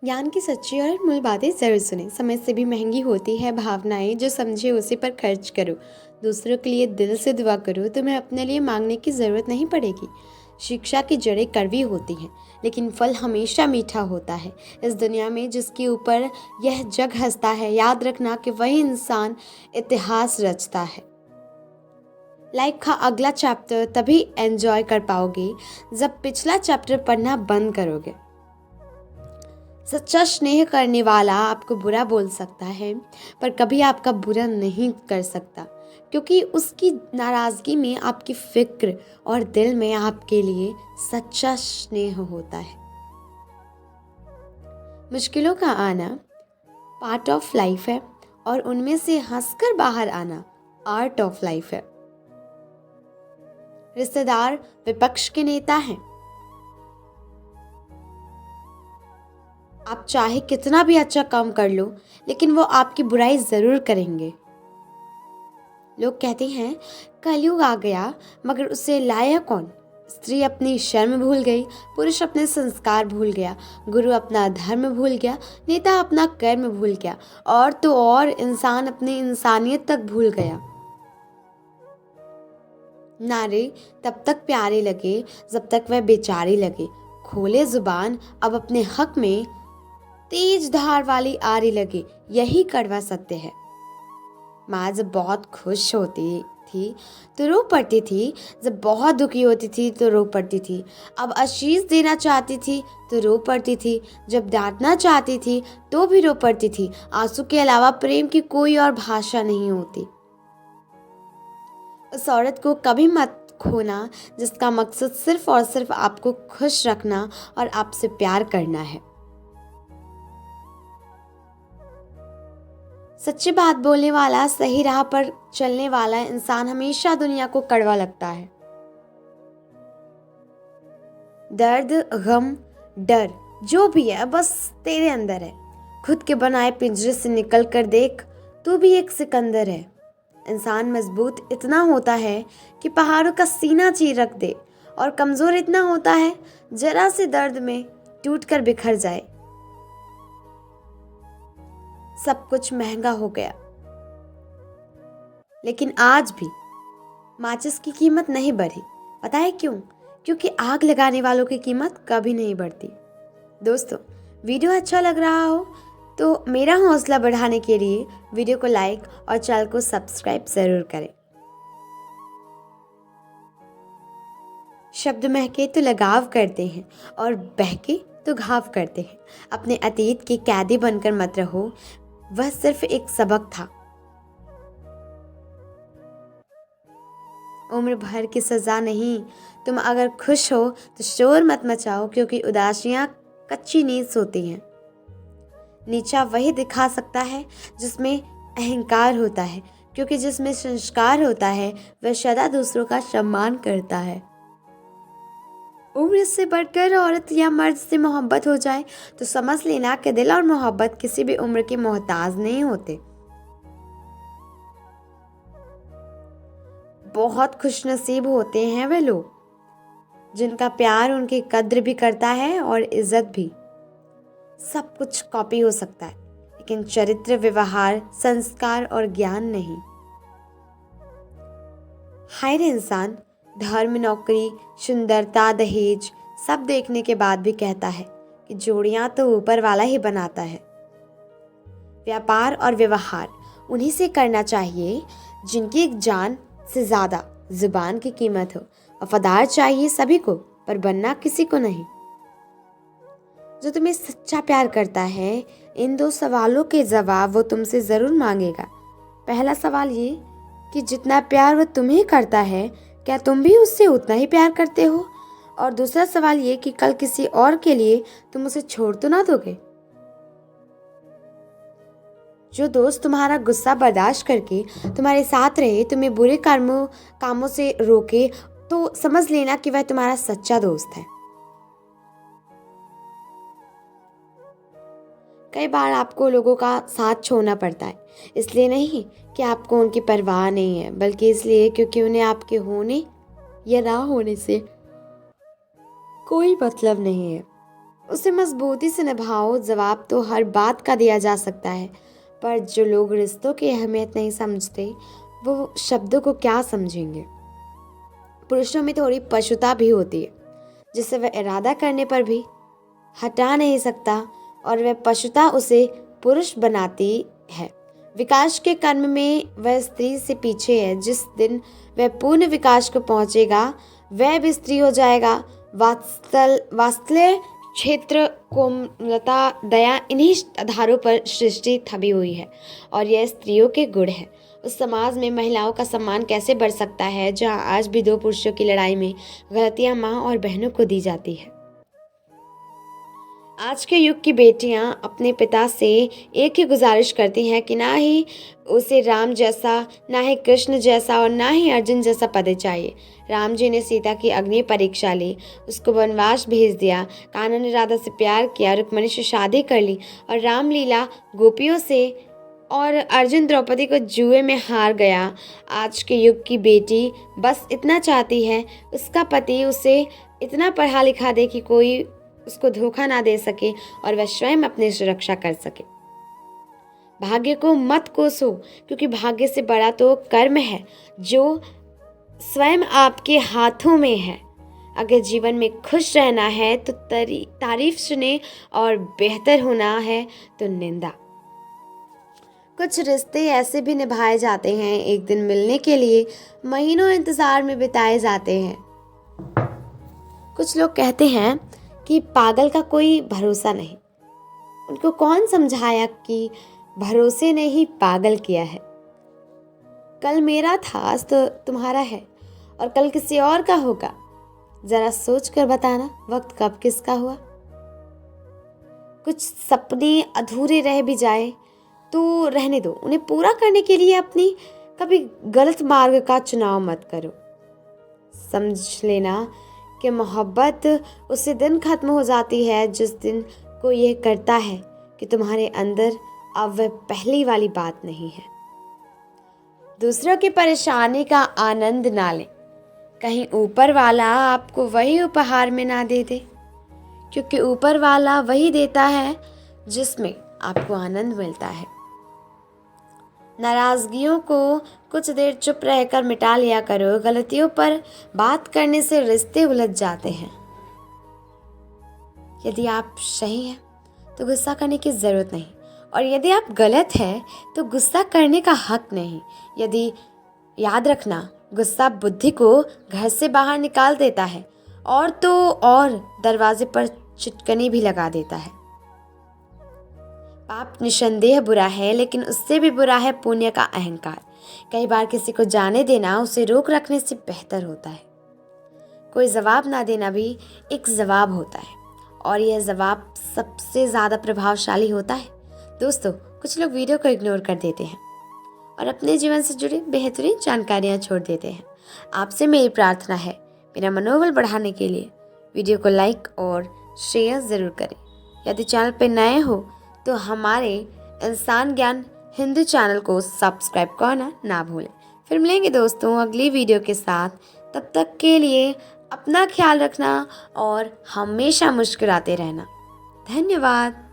ज्ञान की सच्ची और मूल बातें ज़रूर सुने। समय से भी महंगी होती है भावनाएं, जो समझे उसी पर खर्च करो। दूसरों के लिए दिल से दुआ करो, तुम्हें अपने लिए मांगने की ज़रूरत नहीं पड़ेगी। शिक्षा की जड़ें कड़वी होती हैं, लेकिन फल हमेशा मीठा होता है। इस दुनिया में जिसके ऊपर यह जग हंसता है, याद रखना कि वही इंसान इतिहास रचता है। लाइफ का अगला चैप्टर तभी एंजॉय कर पाओगे जब पिछला चैप्टर पढ़ना बंद करोगे। सच्चा स्नेह करने वाला आपको बुरा बोल सकता है, पर कभी आपका बुरा नहीं कर सकता, क्योंकि उसकी नाराज़गी में आपकी फिक्र और दिल में आपके लिए सच्चा स्नेह होता है। मुश्किलों का आना पार्ट ऑफ लाइफ है, और उनमें से हंसकर बाहर आना आर्ट ऑफ लाइफ है। रिश्तेदार विपक्ष के नेता हैं। आप चाहे कितना भी अच्छा काम कर लो, लेकिन वो आपकी बुराई जरूर करेंगे। लोग कहते हैं कलयुग आ गया, मगर उसे लाया कौन? स्त्री अपनी शर्म भूल गई, पुरुष अपने संस्कार भूल गया, गुरु अपना धर्म भूल गया, नेता अपना कर्म भूल गया, और तो और इंसान अपनी इंसानियत तक भूल गया। नारे तब तक प्यारे लगे जब तक वह बेचारे लगे। खोले जुबान अब अपने हक में, तेज धार वाली आरी लगे, यही कड़वा सत्य है। माँ जब बहुत खुश होती थी तो रो पड़ती थी, जब बहुत दुखी होती थी तो रो पड़ती थी। अब आशीष देना चाहती थी तो रो पड़ती थी, जब डांटना चाहती थी तो भी रो पड़ती थी। आंसू के अलावा प्रेम की कोई और भाषा नहीं होती। उस औरत को कभी मत खोना जिसका मकसद सिर्फ और सिर्फ आपको खुश रखना और आपसे प्यार करना है। सच्ची बात बोलने वाला, सही राह पर चलने वाला इंसान हमेशा दुनिया को कड़वा लगता है। दर्द, गम, डर जो भी है बस तेरे अंदर है। खुद के बनाए पिंजरे से निकल कर देख, तू भी एक सिकंदर है। इंसान मजबूत इतना होता है कि पहाड़ों का सीना चीर रख दे, और कमजोर इतना होता है जरा से दर्द में टूट कर बिखर जाए। सब कुछ महंगा हो गया, लेकिन आज भी माचिस की कीमत नहीं बढ़ी। पता है क्यों? क्योंकि आग लगाने वालों की कीमत कभी नहीं बढ़ती। दोस्तों, वीडियो अच्छा लग रहा हो तो मेरा हौसला बढ़ाने के लिए वीडियो को लाइक और चैनल को सब्सक्राइब जरूर करें। शब्द महके तो लगाव करते हैं, और बहके तो घाव करते हैं। अपने अतीत के कैदी बनकर मत रहो, वह सिर्फ एक सबक था। उम्र भर की सजा नहीं। तुम अगर खुश हो तो शोर मत मचाओ, क्योंकि उदासियां कच्ची नींद सोती हैं। नीचा वही दिखा सकता है जिसमें अहंकार होता है, क्योंकि जिसमें संस्कार होता है वह सदा दूसरों का सम्मान करता है। उम्र से बढ़कर औरत या मर्द से मोहब्बत हो जाए तो समझ लेना कि दिल और मोहब्बत किसी भी उम्र के मोहताज नहीं होते। बहुत खुशनसीब होते हैं वे लोग जिनका प्यार उनकी कद्र भी करता है और इज्जत भी। सब कुछ कॉपी हो सकता है, लेकिन चरित्र, व्यवहार, संस्कार और ज्ञान नहीं। हाय रे इंसान, धर्म, नौकरी, सुंदरता, दहेज सब देखने के बाद भी कहता है कि जोड़ियां तो ऊपर वाला ही बनाता है। व्यापार और व्यवहार उन्हीं से करना चाहिए जिनकी एक जान से ज्यादा जुबान की कीमत हो। वफादार चाहिए सभी को, पर बनना किसी को नहीं। जो तुम्हें सच्चा प्यार करता है, इन दो सवालों के जवाब वो तुमसे जरूर मांगेगा। पहला सवाल ये कि जितना प्यार वो तुम्हें करता है, क्या तुम भी उससे उतना ही प्यार करते हो? और दूसरा सवाल ये कि कल किसी और के लिए तुम उसे छोड़ तो ना दोगे? जो दोस्त तुम्हारा गुस्सा बर्दाश्त करके तुम्हारे साथ रहे, तुम्हें बुरे कामों से रोके, तो समझ लेना कि वह तुम्हारा सच्चा दोस्त है। कई बार आपको लोगों का साथ छोड़ना पड़ता है, इसलिए नहीं कि आपको उनकी परवाह नहीं है, बल्कि इसलिए क्योंकि उन्हें आपके होने या ना होने से कोई मतलब नहीं है। उसे मजबूती से निभाओ। जवाब तो हर बात का दिया जा सकता है, पर जो लोग रिश्तों की अहमियत नहीं समझते वो शब्दों को क्या समझेंगे। पुरुषों में थोड़ी पशुता भी होती है जिसे वह इरादा करने पर भी हटा नहीं सकता, और वह पशुता उसे पुरुष बनाती है। विकास के कर्म में वह स्त्री से पीछे है। जिस दिन वह पूर्ण विकास को पहुंचेगा वह भी स्त्री हो जाएगा। वात्सल्य, क्षेत्र, कोमलता, दया, इन्हीं आधारों पर सृष्टि थमी हुई है और यह स्त्रियों के गुण है। उस समाज में महिलाओं का सम्मान कैसे बढ़ सकता है जहां आज भी दो पुरुषों की लड़ाई में गलतियां मां और बहनों को दी जाती है। आज के युग की बेटियां अपने पिता से एक ही गुजारिश करती हैं कि ना ही उसे राम जैसा, ना ही कृष्ण जैसा और ना ही अर्जुन जैसा पति चाहिए। राम जी ने सीता की अग्नि परीक्षा ली, उसको वनवास भेज दिया। कान्हा ने राधा से प्यार किया, रुक्मिणी से शादी कर ली और रामलीला गोपियों से, और अर्जुन द्रौपदी को जुए में हार गया। आज के युग की बेटी बस इतना चाहती है उसका पति उसे इतना पढ़ा लिखा दे कि कोई उसको धोखा ना दे सके और वह स्वयं अपनी सुरक्षा कर सके। भाग्य को मत कोसो, क्योंकि भाग्य से बड़ा तो कर्म है जो स्वयं आपके हाथों में है। अगर जीवन में खुश रहना है तो तारीफ सुने और बेहतर होना है तो निंदा। कुछ रिश्ते ऐसे भी निभाए जाते हैं, एक दिन मिलने के लिए महीनों इंतजार में बिताए जाते हैं। कुछ लोग कहते हैं कि पागल का कोई भरोसा नहीं। उनको कौन समझाया कि भरोसे ने ही पागल किया है। कल मेरा था आज तो तुम्हारा है और कल किसी और का होगा। जरा सोच कर बताना वक्त कब किसका हुआ। कुछ सपने अधूरे रह भी जाए तो रहने दो, उन्हें पूरा करने के लिए अपनी कभी गलत मार्ग का चुनाव मत करो। समझ लेना कि मोहब्बत उसी दिन खत्म हो जाती है जिस दिन कोई यह करता है कि तुम्हारे अंदर अब वह पहली वाली बात नहीं है। दूसरों की परेशानी का आनंद ना लें, कहीं ऊपर वाला आपको वही उपहार में ना दे दे, क्योंकि ऊपर वाला वही देता है जिसमें आपको आनंद मिलता है। नाराजगियों को कुछ देर चुप रहकर मिटा लिया करो। गलतियों पर बात करने से रिश्ते उलझ जाते हैं। यदि आप सही हैं तो गुस्सा करने की जरूरत नहीं, और यदि आप गलत हैं तो गुस्सा करने का हक नहीं। यदि याद रखना, गुस्सा बुद्धि को घर से बाहर निकाल देता है और तो और दरवाजे पर चिटकनी भी लगा देता है। पाप निसंदेह बुरा है, लेकिन उससे भी बुरा है पुण्य का अहंकार। कई बार किसी को जाने देना उसे रोक रखने से बेहतर होता है। कोई जवाब ना देना भी एक जवाब होता है, और यह जवाब सबसे ज़्यादा प्रभावशाली होता है। दोस्तों, कुछ लोग वीडियो को इग्नोर कर देते हैं और अपने जीवन से जुड़ी बेहतरीन जानकारियाँ छोड़ देते हैं। आपसे मेरी प्रार्थना है, मेरा मनोबल बढ़ाने के लिए वीडियो को लाइक और शेयर ज़रूर करें। यदि चैनल पर नए हो तो हमारे इंसान ज्ञान हिंदी चैनल को सब्सक्राइब करना ना भूलें। फिर मिलेंगे दोस्तों अगली वीडियो के साथ। तब तक के लिए अपना ख्याल रखना और हमेशा मुस्कुराते रहना। धन्यवाद।